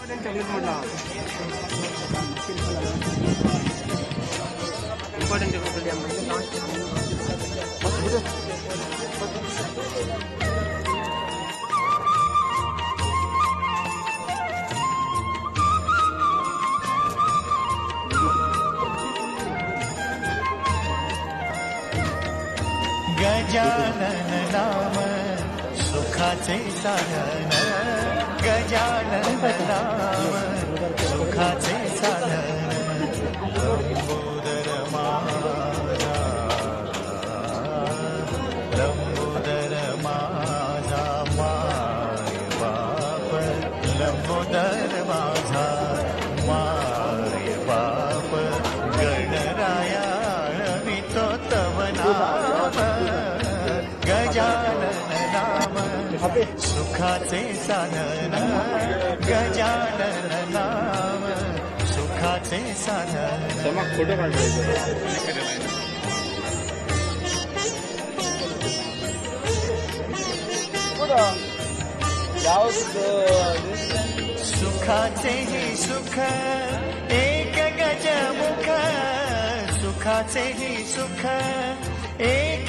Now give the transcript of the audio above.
Chocolate म्हटला important Gajanan नाम सुखाचे साधन, गजानन नाम सुखाचे साधन, लंबोदर माझा, लंबोदर माझा माय बाप, लंबोदर माझा माय बाप, गणराया तो तव नाम, गजानन नाम सुखाचे साधन, गजानन नाम सुखाचे साधन. फोटो सुखाचे ही सुख एक गजमुख, सुखाचे ही सुख एक